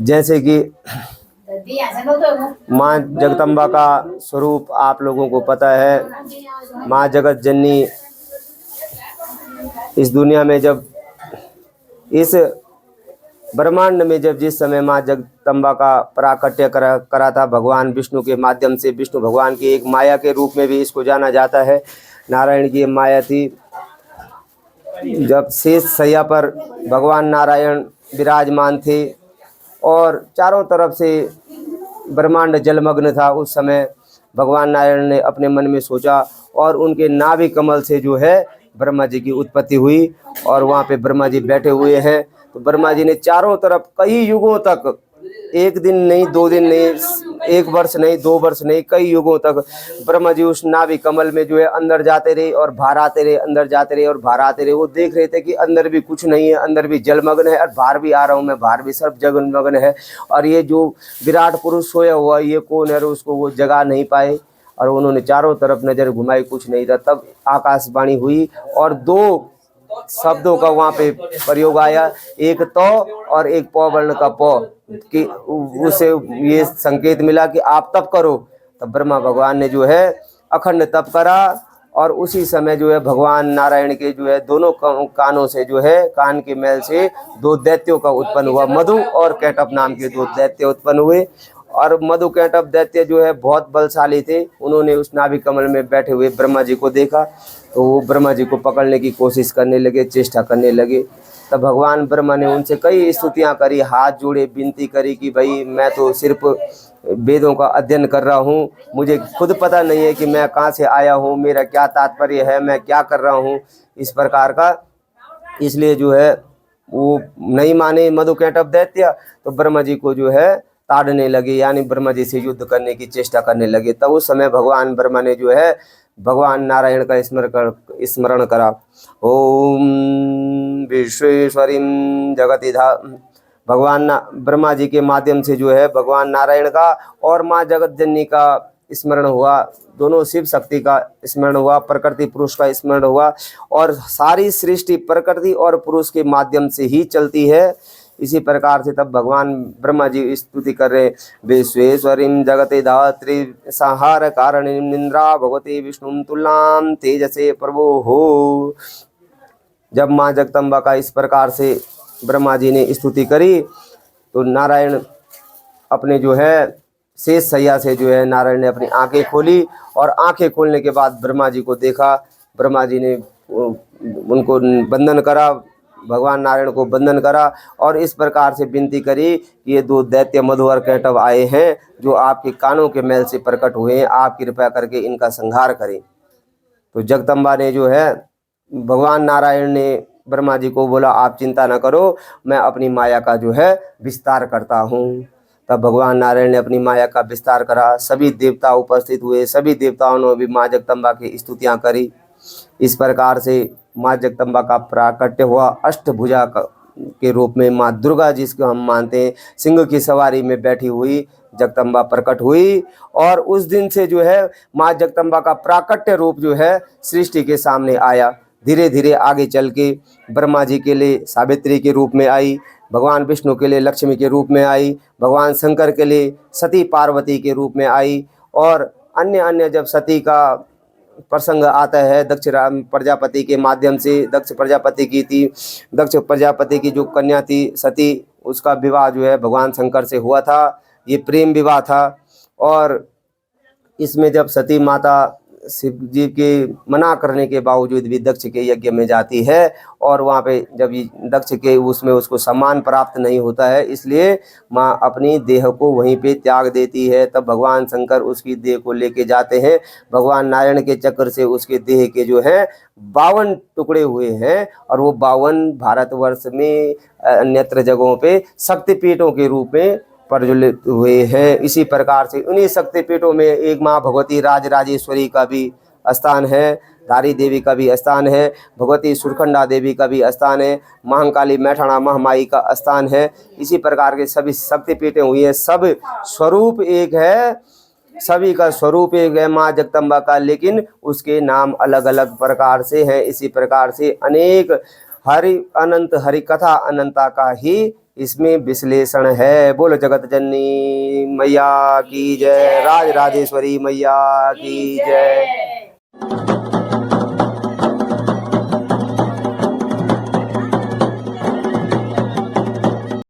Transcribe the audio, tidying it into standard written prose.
जैसे कि माँ जगदम्बा का स्वरूप आप लोगों को पता है। माँ जगत जननी इस दुनिया में जब इस ब्रह्मांड में जब जिस समय माँ जगदम्बा का प्राकट्य करा था भगवान विष्णु के माध्यम से, विष्णु भगवान की एक माया के रूप में भी इसको जाना जाता है। नारायण की माया थी। जब शेष शैया पर भगवान नारायण विराजमान थे और चारों तरफ से ब्रह्मांड जलमग्न था, उस समय भगवान नारायण ने अपने मन में सोचा और उनके नाभि कमल से जो है ब्रह्मा जी की उत्पत्ति हुई और वहाँ पे ब्रह्मा जी बैठे हुए हैं। तो ब्रह्मा जी ने चारों तरफ कई युगों तक, एक दिन नहीं, 2 दिन नहीं, 1 वर्ष नहीं, 2 वर्ष नहीं, कई युगों तक ब्रह्मा जी उस नाभि कमल में जो है अंदर जाते रहे और बाहर आते रहे, अंदर जाते रहे और बाहर आते रहे। वो देख रहे थे कि अंदर भी कुछ नहीं है, अंदर भी जलमग्न है और बाहर भी आ रहा हूँ मैं, बाहर भी सब जलमग्न है। और ये जो विराट पुरुष सोया हुआ ये कौन है, उसको वो जगा नहीं पाए और उन्होंने चारों तरफ नजर घुमाई, कुछ नहीं था। तब आकाशवाणी हुई और 2 शब्दों का वहाँ पे प्रयोग आया, एक तो और एक पौ वर्ण का पौ, कि उसे ये संकेत मिला कि आप तप करो। तब ब्रह्मा भगवान ने जो है अखंड तप करा और उसी समय जो है भगवान नारायण के जो है दोनों कानों से जो है, कान के मैल से 2 दैत्यों का उत्पन्न हुआ। मधु और कैटभ नाम के 2 दैत्य उत्पन्न हुए और मधु कैटभ दैत्य जो है बहुत बलशाली थे। उन्होंने उस नाभि कमल में बैठे हुए ब्रह्मा जी को देखा तो वो ब्रह्मा जी को पकड़ने की कोशिश करने लगे, चेष्टा करने लगे। तब भगवान ब्रह्मा ने उनसे कई स्तुतियां करी, हाथ जोड़े, विनती करी कि भाई मैं तो सिर्फ वेदों का अध्ययन कर रहा हूँ, मुझे खुद पता नहीं है कि मैं कहाँ से आया हूँ, मेरा क्या तात्पर्य है, मैं क्या कर रहा हूँ, इस प्रकार का। इसलिए जो है वो नहीं माने मधु कैटभ दैत्य, तो ब्रह्मा जी को जो है ताड़ने लगे, यानी ब्रह्मा जी से युद्ध करने की चेष्टा करने लगे। तब उस समय भगवान ब्रह्मा ने जो है भगवान नारायण का स्मरण करा। ओम विश्वेश्वरीं जगतिधा, भगवान ब्रह्मा जी के माध्यम से जो है भगवान नारायण का और माँ जगत जननी का स्मरण हुआ, दोनों शिव शक्ति का स्मरण हुआ, प्रकृति पुरुष का स्मरण हुआ। और सारी सृष्टि प्रकृति और पुरुष के माध्यम से ही चलती है। इसी प्रकार से तब भगवान ब्रह्मा जी स्तुति कर रहे, विश्वेश्वरीं जगते धात्री संहार कारणीं निंद्रा भगवती विष्णु तुलाम तेजसे प्रभो हो। जब माँ जगदम्बा का इस प्रकार से ब्रह्मा जी ने स्तुति करी तो नारायण अपने जो है शेष शैया से जो है नारायण ने अपनी आंखें खोली और आंखें खोलने के बाद ब्रह्मा जी को देखा। ब्रह्मा जी ने उनको वंदन करा, भगवान नारायण को वंदन करा और इस प्रकार से विनती करी कि ये 2 दैत्य मधु और कैटभ आए हैं जो आपके कानों के मैल से प्रकट हुए हैं, आप कृपया करके इनका संहार करें। तो जगदम्बा ने जो है, भगवान नारायण ने ब्रह्मा जी को बोला आप चिंता न करो, मैं अपनी माया का जो है विस्तार करता हूँ। तब भगवान नारायण ने अपनी माया का विस्तार करा, सभी देवता उपस्थित हुए, सभी देवताओं ने भी माँ जगदम्बा की स्तुतियाँ करी। इस प्रकार से माँ जगदम्बा का प्राकट्य हुआ अष्टभुजा के रूप में। माँ दुर्गा जिसको हम मानते हैं, सिंह की सवारी में बैठी हुई जगदम्बा प्रकट हुई और उस दिन से जो है माँ जगदम्बा का प्राकट्य रूप जो है सृष्टि के सामने आया। धीरे धीरे आगे चल के ब्रह्मा जी के लिए सावित्री के रूप में आई, भगवान विष्णु के लिए लक्ष्मी के रूप में आई, भगवान शंकर के लिए सती पार्वती के रूप में आई और अन्य जब सती का प्रसंग आता है दक्ष प्रजापति के माध्यम से, दक्ष प्रजापति की थी, दक्ष प्रजापति की जो कन्या थी सती, उसका विवाह जो है भगवान शंकर से हुआ था। ये प्रेम विवाह था और इसमें जब सती माता शिव जी के मना करने के बावजूद भी दक्ष के यज्ञ में जाती है और वहाँ पे जब दक्ष के उसमें उसको सम्मान प्राप्त नहीं होता है, इसलिए माँ अपनी देह को वहीं पे त्याग देती है। तब भगवान शंकर उसकी देह को लेके जाते हैं, भगवान नारायण के चक्र से उसके देह के जो है 52 टुकड़े हुए हैं और वो 52 भारतवर्ष में अन्यत्र जगहों पे शक्तिपीठों के रूप में प्रज्वलित हुए हैं। इसी प्रकार से उन्हीं शक्तिपीठों में एक माँ भगवती राजराजेश्वरी का भी स्थान है, धारी देवी का भी स्थान है, भगवती सुरखंडा देवी का भी स्थान है, महाकाली मैठाणा महामाई का स्थान है। इसी प्रकार के सभी शक्तिपीठें हुई हैं। सब स्वरूप एक है, सभी का स्वरूप एक है माँ जगदम्बा का, लेकिन उसके नाम अलग अलग प्रकार से हैं। इसी प्रकार से अनेक हरि अनंत हरि कथा अनंता का ही इसमें विश्लेषण है। बोलो जगत जननी मैया की जय, राज राजेश्वरी मैया की जय।